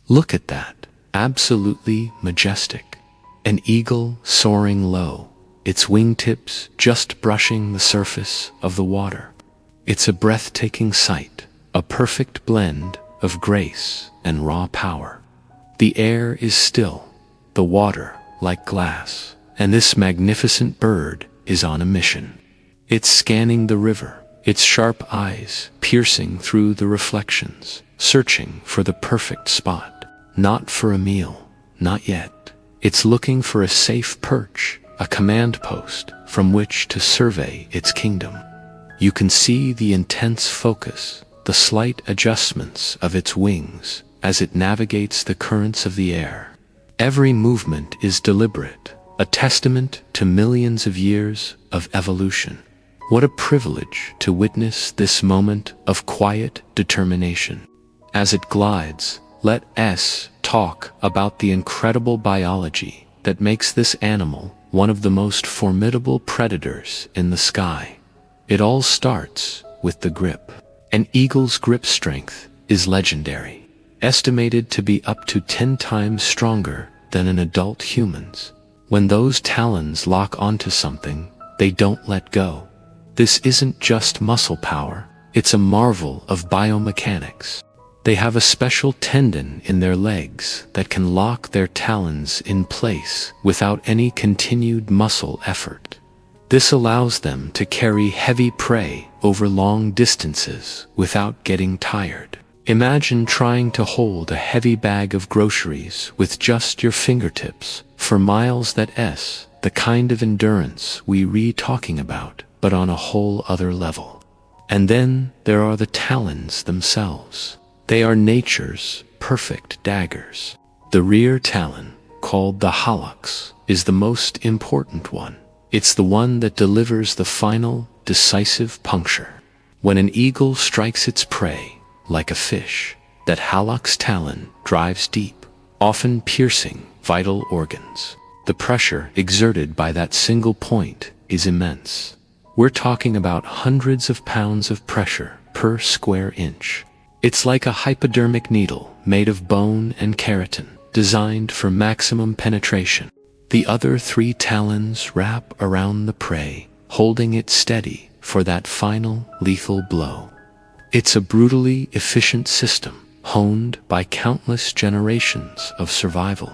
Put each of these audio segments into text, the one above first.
Look at that, absolutely majestic. An eagle soaring low, its wingtips just brushing the surface of the water. It's a breathtaking sight, a perfect blend of grace and raw power. The air is still, the water like glass, and this magnificent bird is on a mission. It's scanning the river, its sharp eyes piercing through the reflections, searching for the perfect spot. Not for a meal, not yet. It's looking for a safe perch, a command post from which to survey its kingdom. You can see the intense focus, the slight adjustments of its wings as it navigates the currents of the air. Every movement is deliberate, a testament to millions of years of evolution. What a privilege to witness this moment of quiet determination. As it glides, let us talk about the incredible biology that makes this animal one of the most formidable predators in the sky. It all starts with the grip. An eagle's grip strength is legendary, estimated to be up to 10 times stronger than an adult human's. When those talons lock onto something, they don't let go. This isn't just muscle power, it's a marvel of biomechanics. They have a special tendon in their legs that can lock their talons in place without any continued muscle effort. This allows them to carry heavy prey over long distances without getting tired. Imagine trying to hold a heavy bag of groceries with just your fingertips for miles. That's the kind of endurance we talking about, but on a whole other level. And then there are the talons themselves. They are nature's perfect daggers. The rear talon, called the hallux, is the most important one. It's the one that delivers the final, decisive puncture. When an eagle strikes its prey, like a fish, that hallux talon drives deep, often piercing vital organs. The pressure exerted by that single point is immense. We're talking about hundreds of pounds of pressure per square inch. It's like a hypodermic needle made of bone and keratin, designed for maximum penetration. The other 3 talons wrap around the prey, holding it steady for that final lethal blow. It's a brutally efficient system, honed by countless generations of survival.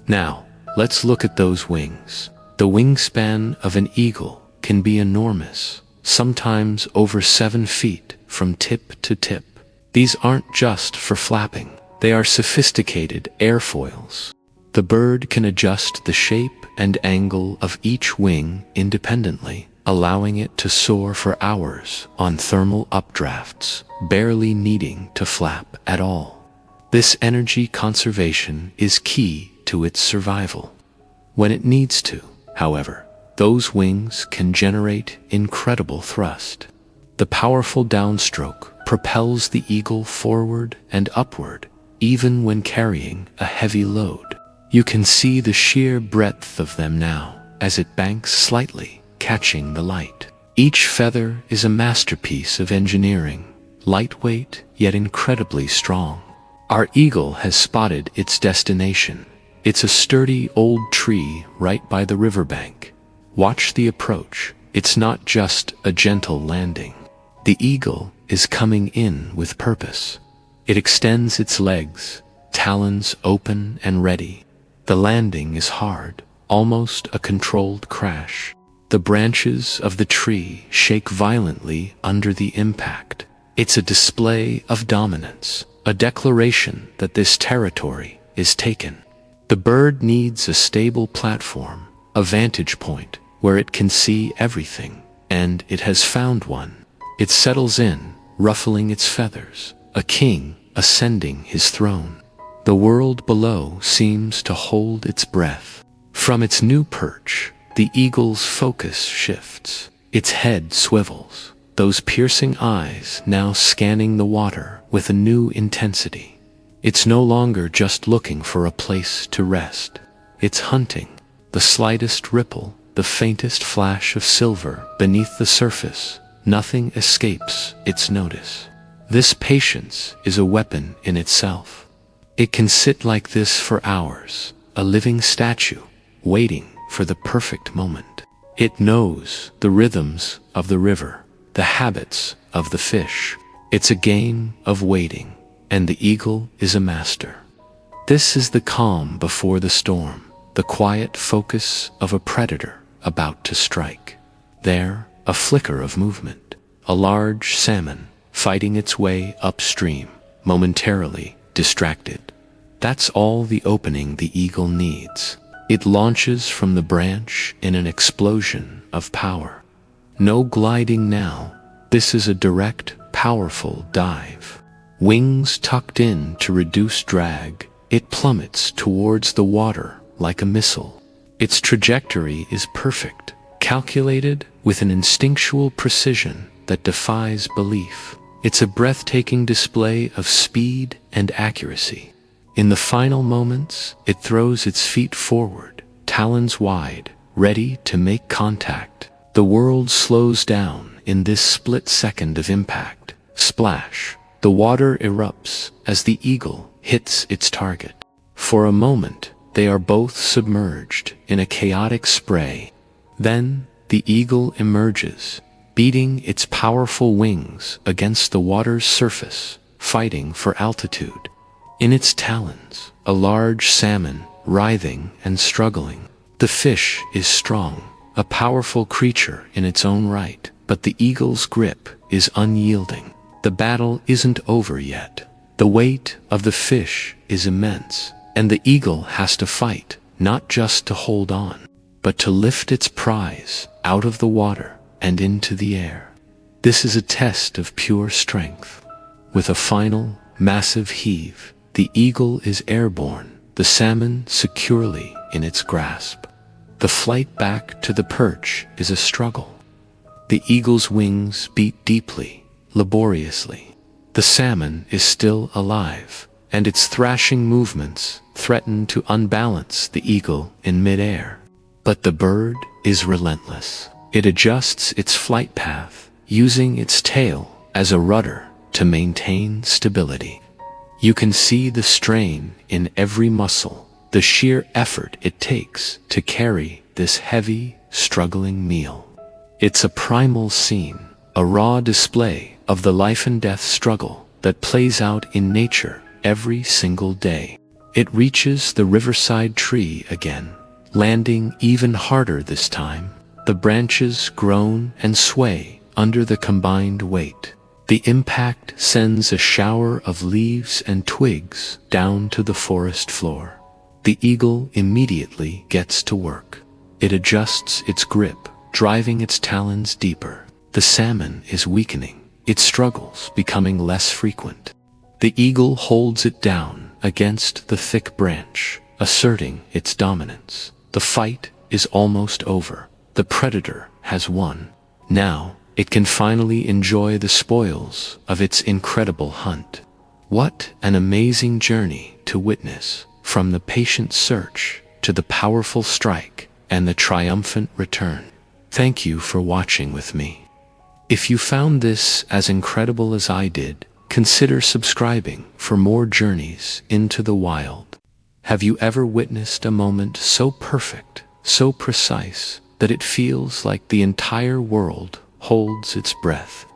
Now, let's look at those wings. The wingspan of an eagle can be enormous, sometimes over 7 feet from tip to tip. These aren't just for flapping, they are sophisticated airfoils. The bird can adjust the shape and angle of each wing independently, allowing it to soar for hours on thermal updrafts, barely needing to flap at all. This energy conservation is key to its survival. When it needs to, however, those wings can generate incredible thrust. The powerful downstroke propels the eagle forward and upward, even when carrying a heavy load. You can see the sheer breadth of them now, as it banks slightly, catching the light. Each feather is a masterpiece of engineering, lightweight yet incredibly strong. Our eagle has spotted its destination. It's a sturdy old tree right by the riverbank. Watch the approach. It's not just a gentle landing. The eagle is coming in with purpose. It extends its legs, talons open and ready. The landing is hard, almost a controlled crash. The branches of the tree shake violently under the impact. It's a display of dominance, a declaration that this territory is taken. The bird needs a stable platform, a vantage point where it can see everything, and it has found one. It settles in, ruffling its feathers, a king ascending his throne. The world below seems to hold its breath. From its new perch, the eagle's focus shifts. Its head swivels, those piercing eyes now scanning the water with a new intensity. It's no longer just looking for a place to rest. It's hunting. The slightest ripple, the faintest flash of silver beneath the surface, nothing escapes its notice. This patience is a weapon in itself. It can sit like this for hours, a living statue, waiting for the perfect moment. It knows the rhythms of the river, the habits of the fish. It's a game of waiting, and the eagle is a master. This is the calm before the storm, the quiet focus of a predator about to strike. There, a flicker of movement, a large salmon fighting its way upstream, momentarily distracted. That's all the opening the eagle needs. It launches from the branch in an explosion of power. No gliding now. This is a direct, powerful dive. Wings tucked in to reduce drag, it plummets towards the water like a missile. Its trajectory is perfect, calculated with an instinctual precision that defies belief. It's a breathtaking display of speed and accuracy. In the final moments, it throws its feet forward, talons wide, ready to make contact. The world slows down in this split second of impact. Splash! The water erupts as the eagle hits its target. For a moment, they are both submerged in a chaotic spray. Then, the eagle emerges, beating its powerful wings against the water's surface, fighting for altitude. In its talons, a large salmon, writhing and struggling. The fish is strong, a powerful creature in its own right, but the eagle's grip is unyielding. The battle isn't over yet. The weight of the fish is immense, and the eagle has to fight, not just to hold on, but to lift its prize out of the water and into the air. This is a test of pure strength. With a final, massive heave, the eagle is airborne, the salmon securely in its grasp. The flight back to the perch is a struggle. The eagle's wings beat deeply, laboriously. The salmon is still alive, and its thrashing movements threaten to unbalance the eagle in midair. But the bird is relentless. It adjusts its flight path, using its tail as a rudder to maintain stability. You can see the strain in every muscle, the sheer effort it takes to carry this heavy, struggling meal. It's a primal scene, a raw display of the life and death struggle that plays out in nature every single day. It reaches the riverside tree again, landing even harder this time. The branches groan and sway under the combined weight. The impact sends a shower of leaves and twigs down to the forest floor. The eagle immediately gets to work. It adjusts its grip, driving its talons deeper. The salmon is weakening, its struggles becoming less frequent. The eagle holds it down against the thick branch, asserting its dominance. The fight is almost over. The predator has won. Now, it can finally enjoy the spoils of its incredible hunt. What an amazing journey to witness, from the patient search to the powerful strike and the triumphant return. Thank you for watching with me. If you found this as incredible as I did, consider subscribing for more journeys into the wild. Have you ever witnessed a moment so perfect, so precise, that it feels like the entire world holds its breath?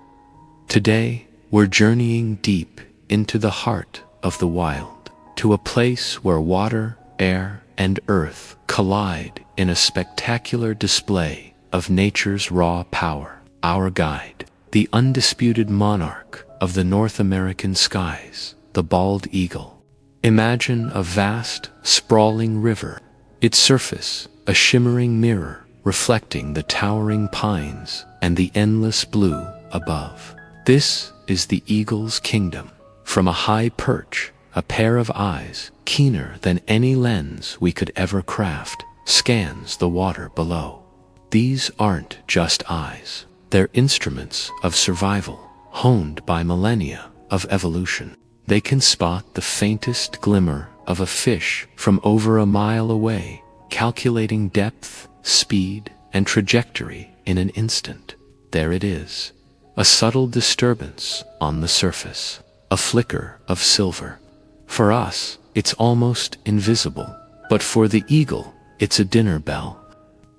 Today, we're journeying deep into the heart of the wild, to a place where water, air, and earth collide in a spectacular display of nature's raw power. Our guide, the undisputed monarch of the North American skies, the bald eagle. Imagine a vast, sprawling river, its surface a shimmering mirror reflecting the towering pines and the endless blue above. This is the eagle's kingdom. From a high perch, a pair of eyes, keener than any lens we could ever craft, scans the water below. These aren't just eyes. They're instruments of survival, honed by millennia of evolution. They can spot the faintest glimmer of a fish from over a mile away, calculating depth, speed, and trajectory in an instant. There it is. A subtle disturbance on the surface. A flicker of silver. For us, it's almost invisible. But for the eagle, it's a dinner bell.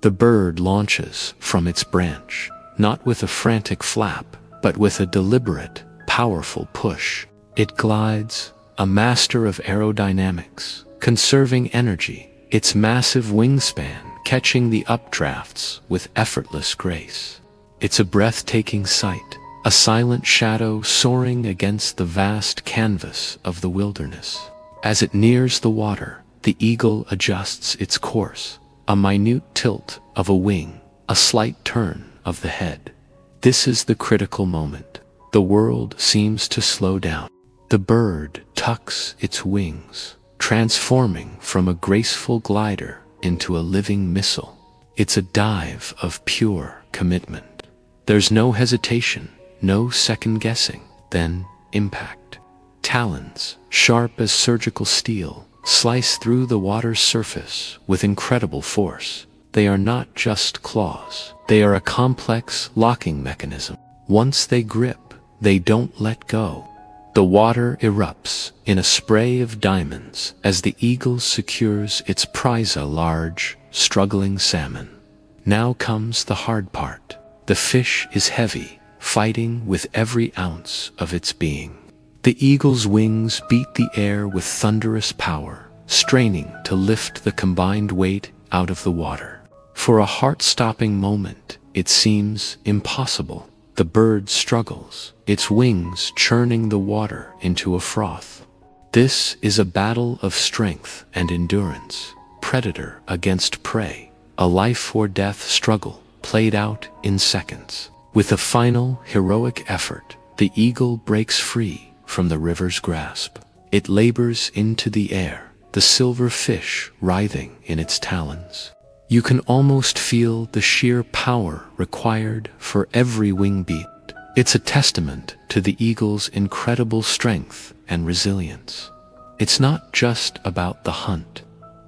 The bird launches from its branch, not with a frantic flap, but with a deliberate, powerful push. It glides, a master of aerodynamics, conserving energy, its massive wingspan catching the updrafts with effortless grace. It's a breathtaking sight, a silent shadow soaring against the vast canvas of the wilderness. As it nears the water, the eagle adjusts its course, a minute tilt of a wing, a slight turn of the head. This is the critical moment. The world seems to slow down. The bird tucks its wings, transforming from a graceful glider into a living missile. It's a dive of pure commitment. There's no hesitation, no second guessing, then impact. Talons, sharp as surgical steel, slice through the water's surface with incredible force. They are not just claws. They are a complex locking mechanism. Once they grip, they don't let go. The water erupts in a spray of diamonds as the eagle secures its prize, a large, struggling salmon. Now comes the hard part. The fish is heavy, fighting with every ounce of its being. The eagle's wings beat the air with thunderous power, straining to lift the combined weight out of the water. For a heart-stopping moment, it seems impossible. The bird struggles, its wings churning the water into a froth. This is a battle of strength and endurance, predator against prey, a life-or-death struggle played out in seconds. With a final, heroic effort, the eagle breaks free from the river's grasp. It labors into the air, the silver fish writhing in its talons. You can almost feel the sheer power required for every wing beat. It's a testament to the eagle's incredible strength and resilience. It's not just about the hunt.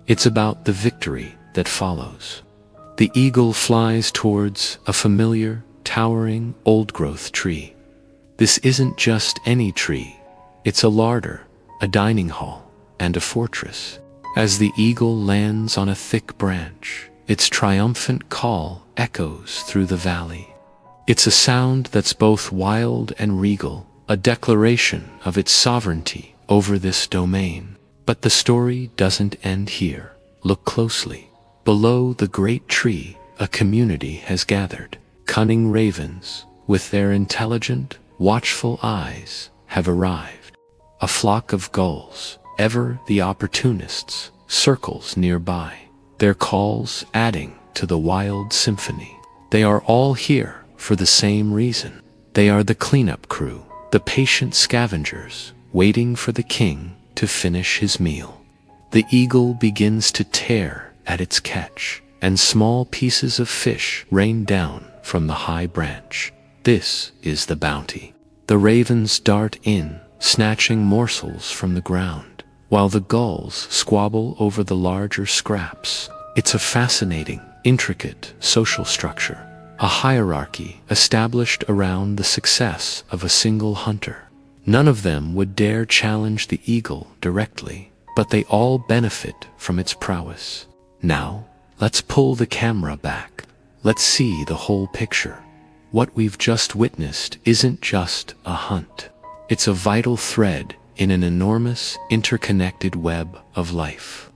It's about the victory that follows. The eagle flies towards a familiar, towering, old-growth tree. This isn't just any tree. It's a larder, a dining hall, and a fortress. As the eagle lands on a thick branch, its triumphant call echoes through the valley. It's a sound that's both wild and regal, a declaration of its sovereignty over this domain. But the story doesn't end here. Look closely. Below the great tree, a community has gathered. Cunning ravens, with their intelligent, watchful eyes, have arrived. A flock of gulls, ever the opportunists, circles nearby, their calls adding to the wild symphony. They are all here for the same reason. They are the cleanup crew, the patient scavengers, waiting for the king to finish his meal. The eagle begins to tear at its catch, and small pieces of fish rain down from the high branch. This is the bounty. The ravens dart in, snatching morsels from the ground, while the gulls squabble over the larger scraps. It's a fascinating, intricate social structure, a hierarchy established around the success of a single hunter. None of them would dare challenge the eagle directly, but they all benefit from its prowess. Now, let's pull the camera back. Let's see the whole picture. What we've just witnessed isn't just a hunt. It's a vital thread in an enormous, interconnected web of life.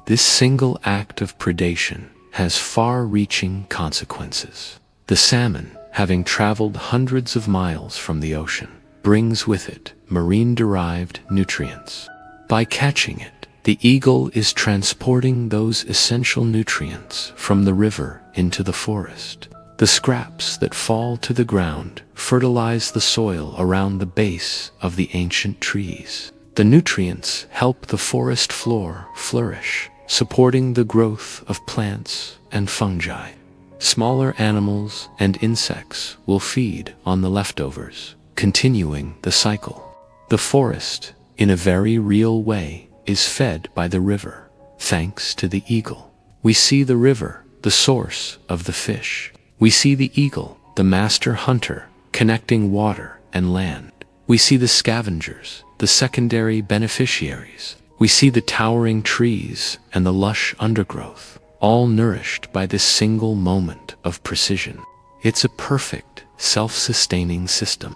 This single act of predation has far-reaching consequences. The salmon, having traveled hundreds of miles from the ocean, brings with it marine-derived nutrients. By catching it, the eagle is transporting those essential nutrients from the river into the forest. The scraps that fall to the ground fertilize the soil around the base of the ancient trees. The nutrients help the forest floor flourish, supporting the growth of plants and fungi. Smaller animals and insects will feed on the leftovers, continuing the cycle. The forest, in a very real way, is fed by the river. Thanks to the eagle, we see the river, the source of the fish. We see the eagle, the master hunter, connecting water and land. We see the scavengers, the secondary beneficiaries, We see the towering trees and the lush undergrowth, all nourished by this single moment of precision. It's a perfect, self-sustaining system,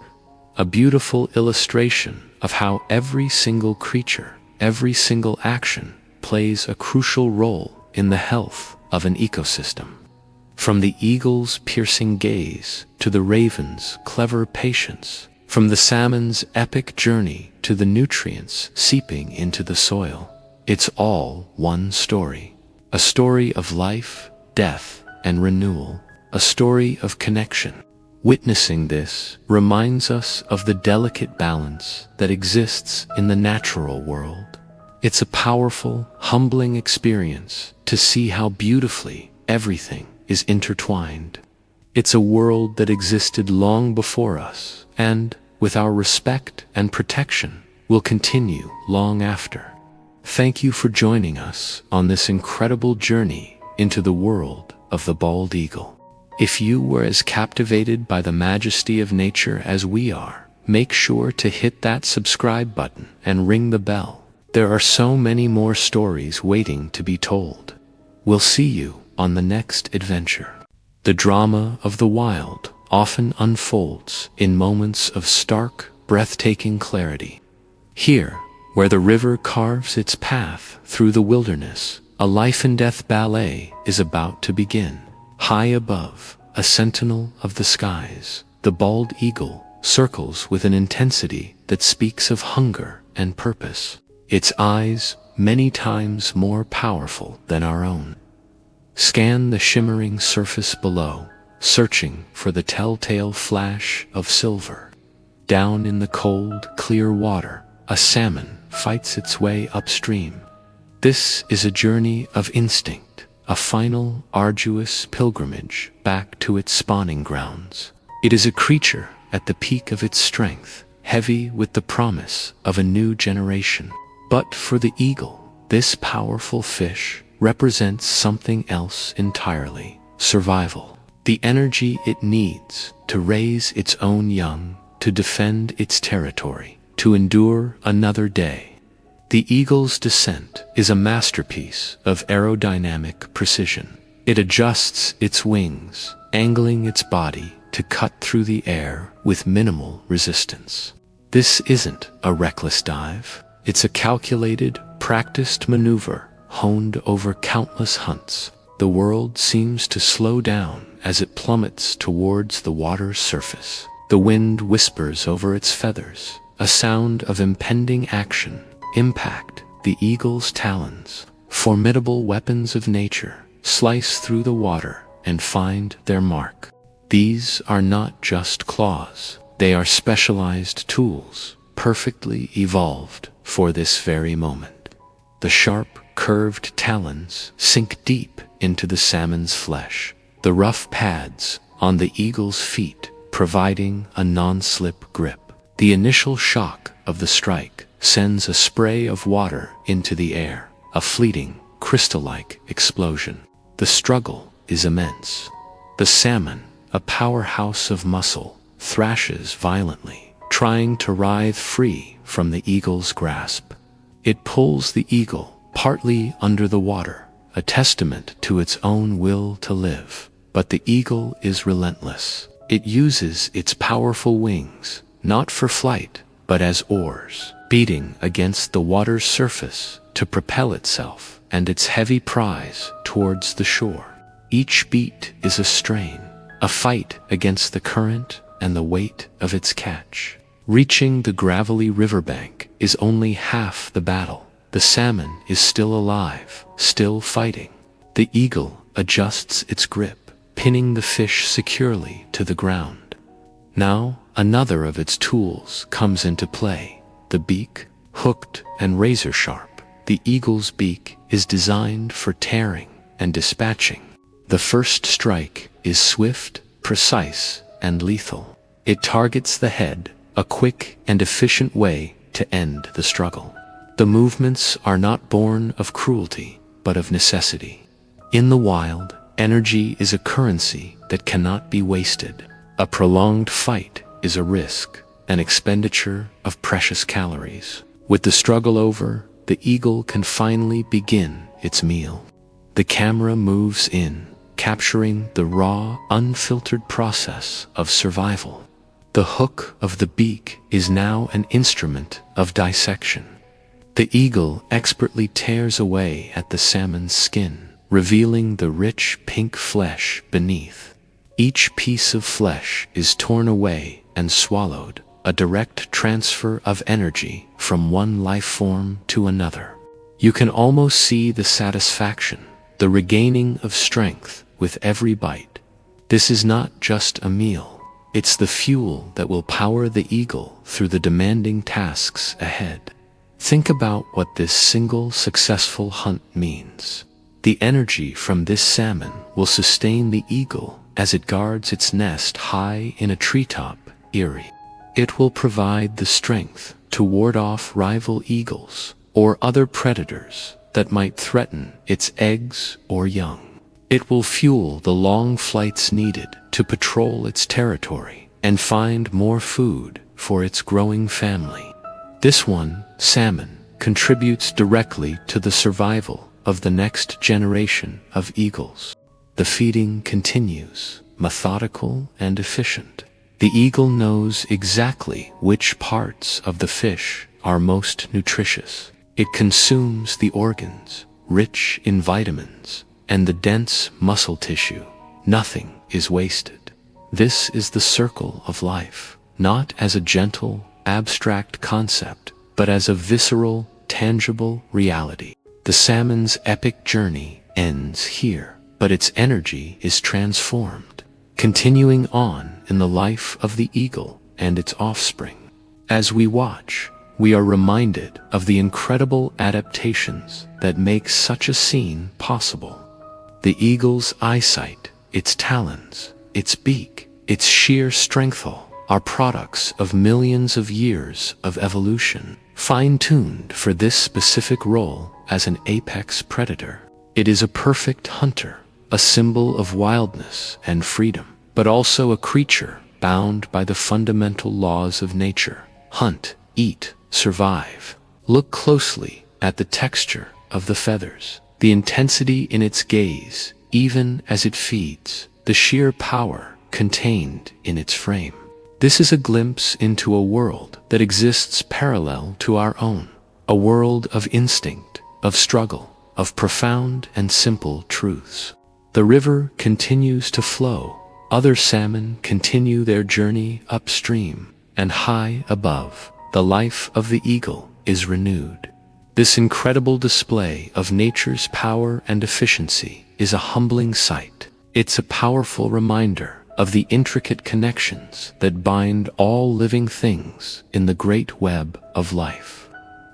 a beautiful illustration of how every single creature, every single action plays a crucial role in the health of an ecosystem. From the eagle's piercing gaze to the raven's clever patience, from the salmon's epic journey to the nutrients seeping into the soil, it's all one story. A story of life, death, and renewal. A story of connection. Witnessing this reminds us of the delicate balance that exists in the natural world. It's a powerful, humbling experience to see how beautifully everything is intertwined. It's a world that existed long before us, and, with our respect and protection, will continue long after. Thank you for joining us on this incredible journey into the world of the bald eagle. If you were as captivated by the majesty of nature as we are, make sure to hit that subscribe button and ring the bell. There are so many more stories waiting to be told. We'll see you on the next adventure. The drama of the wild often unfolds in moments of stark, breathtaking clarity. Here, where the river carves its path through the wilderness, a life and death ballet is about to begin. High above, a sentinel of the skies, the bald eagle circles with an intensity that speaks of hunger and purpose. Its eyes, many times more powerful than our own, scan the shimmering surface below, searching for the telltale flash of silver. Down in the cold, clear water, a salmon fights its way upstream. This is a journey of instinct, a final, arduous pilgrimage back to its spawning grounds. It is a creature at the peak of its strength, heavy with the promise of a new generation. But for the eagle, this powerful fish represents something else entirely: survival. The energy it needs to raise its own young, to defend its territory, to endure another day. The eagle's descent is a masterpiece of aerodynamic precision. It adjusts its wings, angling its body to cut through the air with minimal resistance. This isn't a reckless dive. It's a calculated, practiced maneuver honed over countless hunts. The world seems to slow down as it plummets towards the water's surface. The wind whispers over its feathers, a sound of impending action. Impact. The eagle's talons, formidable weapons of nature, slice through the water and find their mark. These are not just claws. They are specialized tools, perfectly evolved for this very moment. The sharp, curved talons sink deep into the salmon's flesh, the rough pads on the eagle's feet providing a non-slip grip. The initial shock of the strike sends a spray of water into the air, a fleeting, crystal-like explosion. The struggle is immense. The salmon, a powerhouse of muscle, thrashes violently, trying to writhe free from the eagle's grasp. It pulls the eagle partly under the water, a testament to its own will to live. But the eagle is relentless. It uses its powerful wings, not for flight, but as oars, beating against the water's surface to propel itself and its heavy prize towards the shore. Each beat is a strain, a fight against the current and the weight of its catch. Reaching the gravelly riverbank is only half the battle. The salmon is still alive, still fighting. The eagle adjusts its grip, pinning the fish securely to the ground. Now, another of its tools comes into play: the beak, hooked and razor-sharp. The eagle's beak is designed for tearing and dispatching. The first strike is swift, precise, and lethal. It targets the head, a quick and efficient way to end the struggle. The movements are not born of cruelty, but of necessity. In the wild, energy is a currency that cannot be wasted. A prolonged fight is a risk, an expenditure of precious calories. With the struggle over, the eagle can finally begin its meal. The camera moves in, capturing the raw, unfiltered process of survival. The hook of the beak is now an instrument of dissection. The eagle expertly tears away at the salmon's skin, revealing the rich pink flesh beneath. Each piece of flesh is torn away and swallowed, a direct transfer of energy from one life form to another. You can almost see the satisfaction, the regaining of strength with every bite. This is not just a meal, it's the fuel that will power the eagle through the demanding tasks ahead. Think about what this single successful hunt means. The energy from this salmon will sustain the eagle as it guards its nest high in a treetop eyrie. It will provide the strength to ward off rival eagles or other predators that might threaten its eggs or young. It will fuel the long flights needed to patrol its territory and find more food for its growing family. This one, salmon, contributes directly to the survival of the next generation of eagles. The feeding continues, methodical and efficient. The eagle knows exactly which parts of the fish are most nutritious. It consumes the organs, rich in vitamins, and the dense muscle tissue. Nothing is wasted. This is the circle of life, not as a gentle, abstract concept, but as a visceral, tangible reality. The salmon's epic journey ends here, but its energy is transformed, continuing on in the life of the eagle and its offspring. As we watch, we are reminded of the incredible adaptations that make such a scene possible. The eagle's eyesight, its talons, its beak, its sheer strength are products of millions of years of evolution, fine-tuned for this specific role as an apex predator. It is a perfect hunter, a symbol of wildness and freedom, but also a creature bound by the fundamental laws of nature. Hunt, eat, survive. Look closely at the texture of the feathers, the intensity in its gaze, even as it feeds, the sheer power contained in its frame. This is a glimpse into a world that exists parallel to our own, a world of instinct, of struggle, of profound and simple truths. The river continues to flow, other salmon continue their journey upstream, and high above, the life of the eagle is renewed. This incredible display of nature's power and efficiency is a humbling sight. It's a powerful reminder of the intricate connections that bind all living things in the great web of life.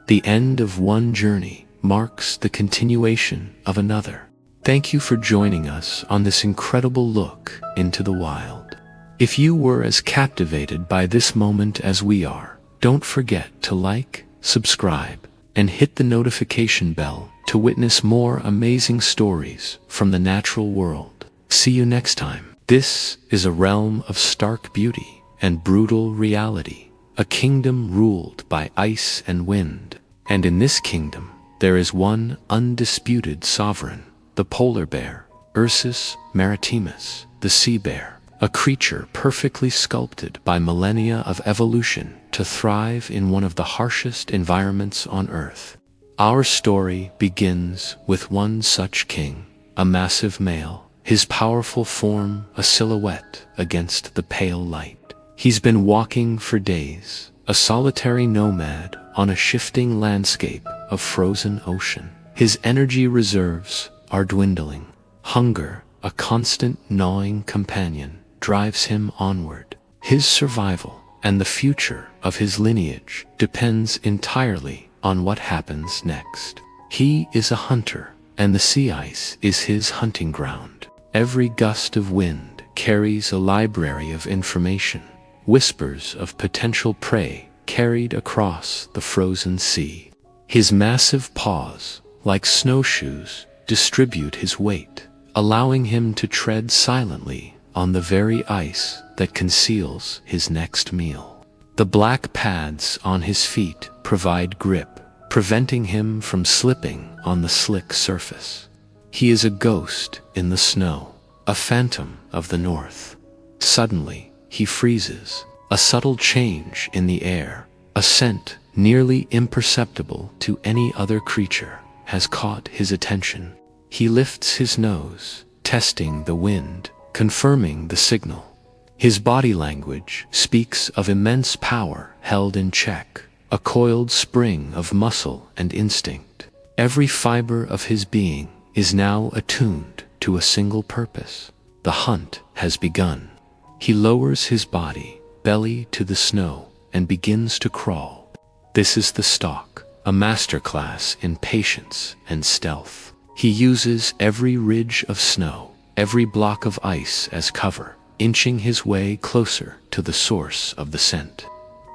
The end of one journey marks the continuation of another. Thank you for joining us on this incredible look into the wild. If you were as captivated by this moment as we are, don't forget to like, subscribe, and hit the notification bell to witness more amazing stories from the natural world. See you next time. This is a realm of stark beauty and brutal reality, a kingdom ruled by ice and wind. And in this kingdom, there is one undisputed sovereign, the polar bear, Ursus maritimus, the sea bear, a creature perfectly sculpted by millennia of evolution to thrive in one of the harshest environments on Earth. Our story begins with one such king, a massive male, his powerful form a silhouette against the pale light. He's been walking for days, a solitary nomad on a shifting landscape of frozen ocean. His energy reserves are dwindling. Hunger, a constant gnawing companion, drives him onward. His survival and the future of his lineage depends entirely on what happens next. He is a hunter, and the sea ice is his hunting ground. Every gust of wind carries a library of information, whispers of potential prey carried across the frozen sea. His massive paws, like snowshoes, distribute his weight, allowing him to tread silently on the very ice that conceals his next meal. The black pads on his feet provide grip, preventing him from slipping on the slick surface. He is a ghost in the snow, a phantom of the north. Suddenly, he freezes, a subtle change in the air, a scent nearly imperceptible to any other creature, has caught his attention. He lifts his nose, testing the wind, confirming the signal. His body language speaks of immense power held in check, a coiled spring of muscle and instinct. Every fiber of his being is now attuned to a single purpose. The hunt has begun. He lowers his body, belly to the snow, and begins to crawl. This is the stalk, a masterclass in patience and stealth. He uses every ridge of snow, every block of ice as cover, inching his way closer to the source of the scent.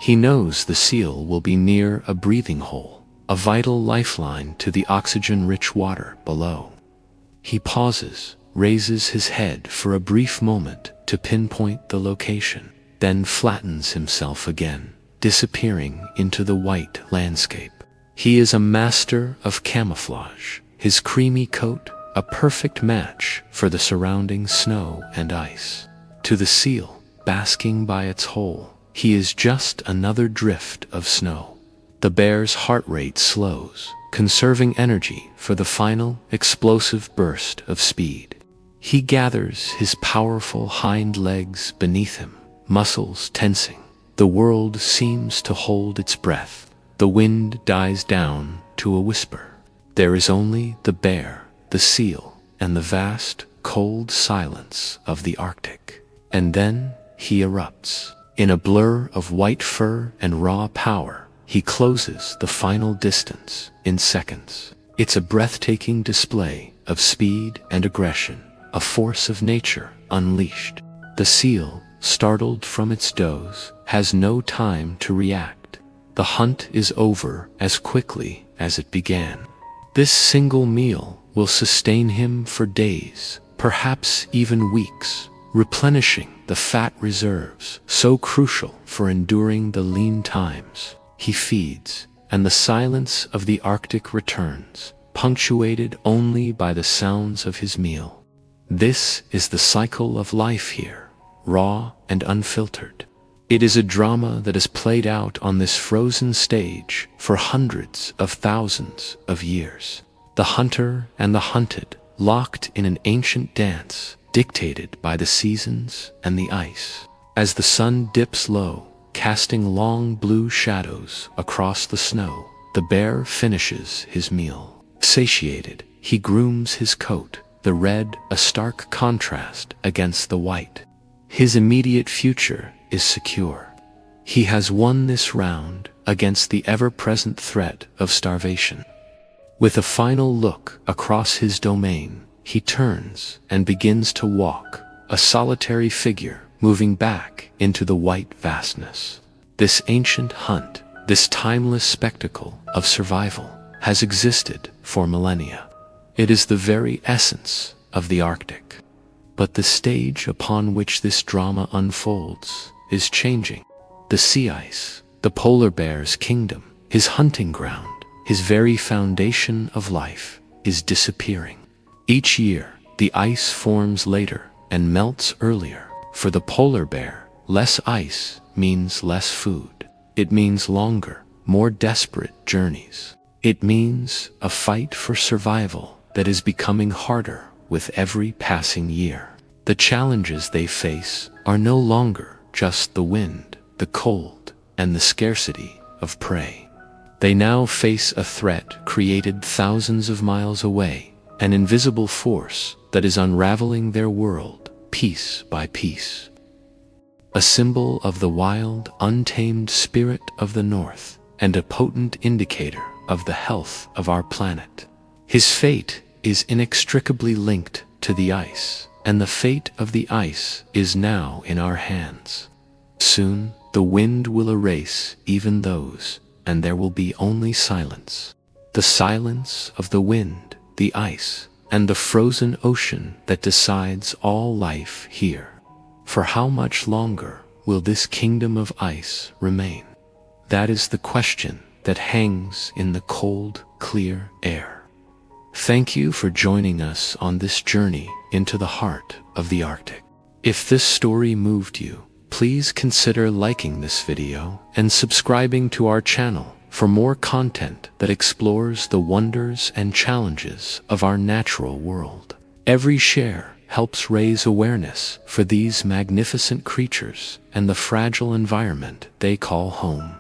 He knows the seal will be near a breathing hole, a vital lifeline to the oxygen-rich water below. He pauses, raises his head for a brief moment to pinpoint the location, then flattens himself again, disappearing into the white landscape. He is a master of camouflage, his creamy coat a perfect match for the surrounding snow and ice. To the seal, basking by its hole, he is just another drift of snow. The bear's heart rate slows, conserving energy for the final, explosive burst of speed. He gathers his powerful hind legs beneath him, muscles tensing. The world seems to hold its breath. The wind dies down to a whisper. There is only the bear, the seal, and the vast, cold silence of the Arctic. And then he erupts. In a blur of white fur and raw power, he closes the final distance in seconds. It's a breathtaking display of speed and aggression, a force of nature unleashed. The seal, startled from its doze, has no time to react. The hunt is over as quickly as it began. This single meal will sustain him for days, perhaps even weeks, replenishing the fat reserves so crucial for enduring the lean times. He feeds, and the silence of the Arctic returns, punctuated only by the sounds of his meal. This is the cycle of life here, raw and unfiltered. It is a drama that is played out on this frozen stage for hundreds of thousands of years. The hunter and the hunted, locked in an ancient dance, dictated by the seasons and the ice. As the sun dips low, casting long blue shadows across the snow, the bear finishes his meal. Satiated, he grooms his coat, the red a stark contrast against the white. His immediate future is secure. He has won this round against the ever-present threat of starvation. With a final look across his domain, he turns and begins to walk, a solitary figure moving back into the white vastness. This ancient hunt, this timeless spectacle of survival, has existed for millennia. It is the very essence of the Arctic. But the stage upon which this drama unfolds is changing. The sea ice, the polar bear's kingdom, his hunting ground, his very foundation of life, is disappearing. Each year, the ice forms later and melts earlier. For the polar bear, less ice means less food. It means longer, more desperate journeys. It means a fight for survival that is becoming harder with every passing year. The challenges they face are no longer just the wind, the cold, and the scarcity of prey. They now face a threat created thousands of miles away, an invisible force that is unraveling their world piece by piece. A symbol of the wild, untamed spirit of the North, and a potent indicator of the health of our planet. His fate is inextricably linked to the ice, and the fate of the ice is now in our hands. Soon, the wind will erase even those, and there will be only silence. The silence of the wind, the ice, and the frozen ocean that decides all life here. For how much longer will this kingdom of ice remain? That is the question that hangs in the cold, clear air. Thank you for joining us on this journey into the heart of the Arctic. If this story moved you, please consider liking this video and subscribing to our channel for more content that explores the wonders and challenges of our natural world. Every share helps raise awareness for these magnificent creatures and the fragile environment they call home.